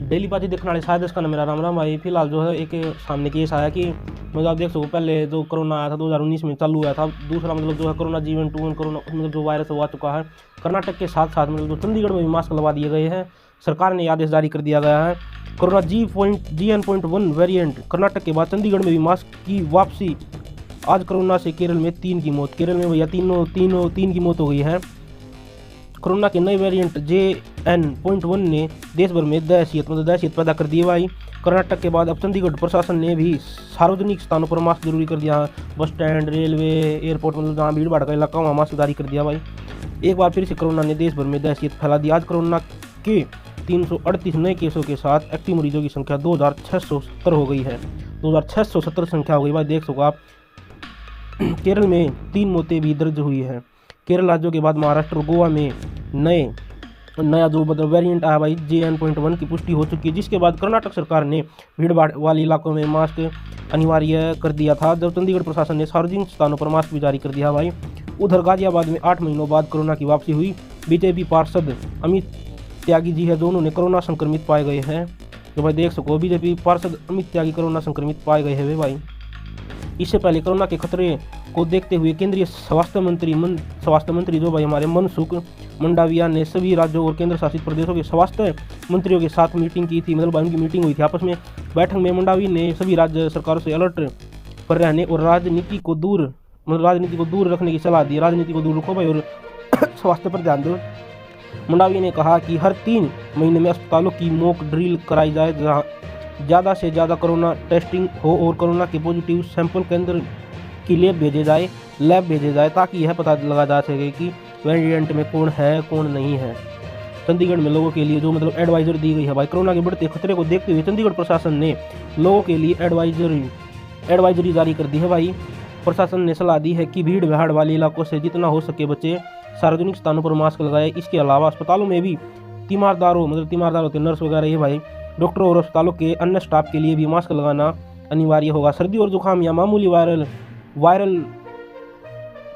Daily बाजी देखने वाले शायद इसका मेरा राम राम भाई। फिलहाल जो है एक सामने केस आया कि मतलब आप देख सको, पहले जो कोरोना आया था 2019 में चालू हुआ था, दूसरा मतलब जो है कोरोना G121 कोरोना मतलब जो वायरस हुआ चुका है। कर्नाटक के साथ साथ मतलब जो चंडीगढ़ में भी मास्क लगा दिए गए हैं, सरकार ने आदेश जारी कर दिया गया है। कोरोना G.N.1 वेरिएंट कर्नाटक के बाद चंडीगढ़ में भी मास्क की वापसी। आज कोरोना से केरल में 3 की मौत, केरल में भैया तीन की मौत हो गई है। कोरोना के नए वेरिएंट J.N.1 ने देश भर में दहशत पैदा कर दी भाई। कर्नाटक के बाद अब चंडीगढ़ प्रशासन ने भी सार्वजनिक स्थानों पर मास्क जरूरी कर दिया है। बस स्टैंड, रेलवे, एयरपोर्ट मतलब जहाँ भीड़ भाड़ का इलाका वहाँ मास्क जारी कर दिया भाई। एक बार फिर से कोरोना ने देश भर में दहशत फैला दी। आज कोरोना के 338 नए केसों के साथ एक्टिव मरीजों की संख्या 2670 हो गई है। 2670 संख्या हो गई भाई, देख सको आप। केरल में 3 मौतें भी दर्ज हुई है। केरल राज्यों के बाद महाराष्ट्र और गोवा में नया जो मतलब वेरिएंट आया भाई J.N.1 की पुष्टि हो चुकी है, जिसके बाद कर्नाटक सरकार ने भीड़ भाड़ वाले इलाकों में मास्क अनिवार्य कर दिया था, जब चंडीगढ़ प्रशासन ने सार्वजनिक स्थानों पर मास्क भी जारी कर दिया भाई। उधर गाजियाबाद में 8 महीनों बाद कोरोना की वापसी हुई। बीजेपी पार्षद अमित त्यागी जी है, दोनों ने कोरोना संक्रमित पाए गए हैं। तो भाई देख सको, बीजेपी पार्षद अमित त्यागी कोरोना संक्रमित पाए गए हैं भाई। इससे पहले कोरोना के खतरे को देखते हुए केंद्रीय स्वास्थ्य मंत्री जो भाई हमारे मनसुख मंडाविया ने सभी राज्यों और केंद्र शासित प्रदेशों के स्वास्थ्य मंत्रियों के साथ मीटिंग की थी। मतलब उनकी मीटिंग हुई थी आपस में। बैठक में मंडावी ने सभी राज्य सरकारों से अलर्ट पर रहने और राजनीति को दूर रखने की सलाह दी। राजनीति को दूर रखो भाई और स्वास्थ्य पर ध्यान दो। मंडावी ने कहा कि हर 3 महीने में अस्पतालों की मॉक ड्रिल कराई जाए, जहाँ ज़्यादा से ज़्यादा कोरोना टेस्टिंग हो और कोरोना के पॉजिटिव सैंपल केंद्र की लैब भेजे जाए ताकि यह पता लगा जा सके कि वेरिएंट में कौन है कौन नहीं है। चंडीगढ़ में लोगों के लिए जो मतलब एडवाइजरी दी गई है भाई, कोरोना के बढ़ते खतरे को देखते हुए चंडीगढ़ प्रशासन ने लोगों के लिए एडवाइजरी जारी कर दी है भाई। प्रशासन ने सलाह दी है कि भीड़ भाड़ वाले इलाकों से जितना हो सके बचे, सार्वजनिक स्थानों पर मास्क लगाए। इसके अलावा अस्पतालों में भी तीमारदार होते नर्स वगैरह ये भाई, डॉक्टरों और अस्पतालों के अन्य स्टाफ के लिए भी मास्क लगाना अनिवार्य होगा। सर्दी और जुकाम या मामूली वायरल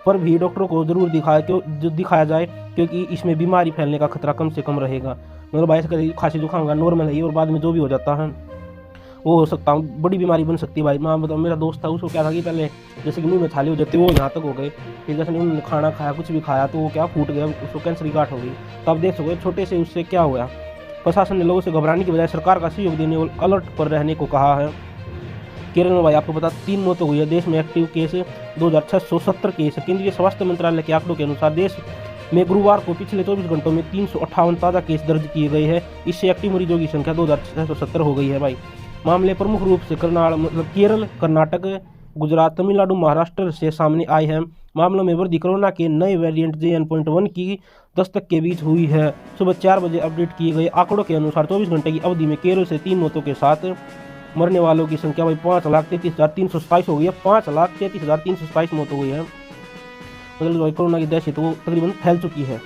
पर भी डॉक्टरों को जरूर दिखाया जाए, क्योंकि इसमें बीमारी फैलने का खतरा कम से कम रहेगा। मतलब भाई खांसी जुकाम का नॉर्मल है और बाद में जो भी हो जाता है वो हो सकता है बड़ी बीमारी बन सकती है भाई। मैं मतलब मेरा दोस्त था, उसको क्या था कि पहले जैसे कि मुंह में छाले हो जाते वो यहाँ तक हो गए, फिर जैसे उन्होंने खाना खाया कुछ भी खाया तो वो क्या फूट गया, उसको कैंसर की गांठ हो गई। तो आप देख सको छोटे से उससे क्या हुआ। प्रशासन ने लोगों से घबराने की बजाय सरकार का सहयोग देने और अलर्ट पर रहने को कहा है। केरल में भाई आपको पता 3 मौतें हुई है। देश में एक्टिव केस 2670 केस है। केंद्रीय स्वास्थ्य मंत्रालय के आंकड़ों के अनुसार देश में गुरुवार को पिछले 24 घंटों में 358 ताज़ा केस दर्ज किए गए हैं। इससे एक्टिव मरीजों की संख्या 2670 हो गई है भाई। मामले प्रमुख रूप से केरल, कर्नाटक, गुजरात, तमिलनाडु, महाराष्ट्र से सामने आए हैं। मामलों में वृद्धि कोरोना के नए वेरिएंट J.N.1 की दस्तक के बीच हुई है। सुबह 4 बजे अपडेट किए गए आंकड़ों के अनुसार 24 घंटे की अवधि में केरल से 3 मौतों के साथ मरने वालों की संख्या भाई 5,33,327 हो गई है। 5,33,327 मौत हो गई है। मतलब कोरोना की दहशत वो तकरीबन फैल चुकी है।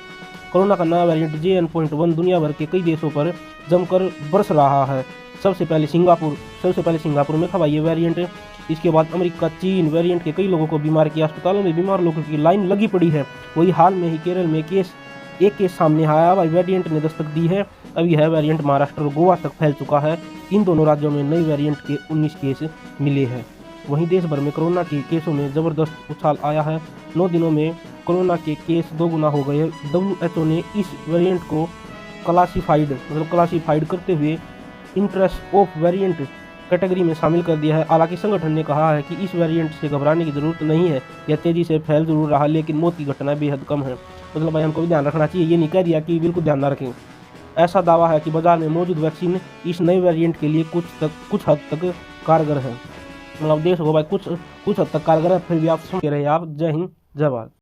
कोरोना का नया वेरिएंट J.N.1 दुनिया भर के कई देशों पर जमकर बरस रहा है। सबसे पहले सिंगापुर में था भाई ये वेरिएंट। इसके बाद अमेरिका, चीन वेरिएंट के कई लोगों को बीमार किया। अस्पतालों में बीमार लोगों की लाइन लगी पड़ी है। वही हाल में ही केरल में एक केस सामने आया भाई, वेरिएंट ने दस्तक दी है। अब यह वेरिएंट महाराष्ट्र और गोवा तक फैल चुका है। इन दोनों राज्यों में नए वेरिएंट के 19 केस मिले हैं। वहीं देश भर में कोरोना के केसों में ज़बरदस्त उछाल आया है। 9 दिनों में कोरोना के केस 2 गुना हो गए। WHO ने इस वेरिएंट को क्लासीफाइड करते हुए इंटरेस्ट ऑफ वेरिएंट कैटेगरी में शामिल कर दिया है। हालांकि संगठन ने कहा है कि इस वेरिएंट से घबराने की जरूरत नहीं है। यह तेजी से फैल जरूर रहा, लेकिन मौत की घटनाएं बेहद कम है। मतलब भाई हमको भी ध्यान रखना चाहिए, ये नहीं कह दिया कि बिल्कुल ध्यान ना रखें। ऐसा दावा है कि बाजार में मौजूद वैक्सीन इस नए वेरिएंट के लिए कुछ हद तक कारगर है। मतलब देश हो भाई कुछ हद तक कारगर है। फिर भी आप समझ रहे आप। जय हिंद, जय भारत।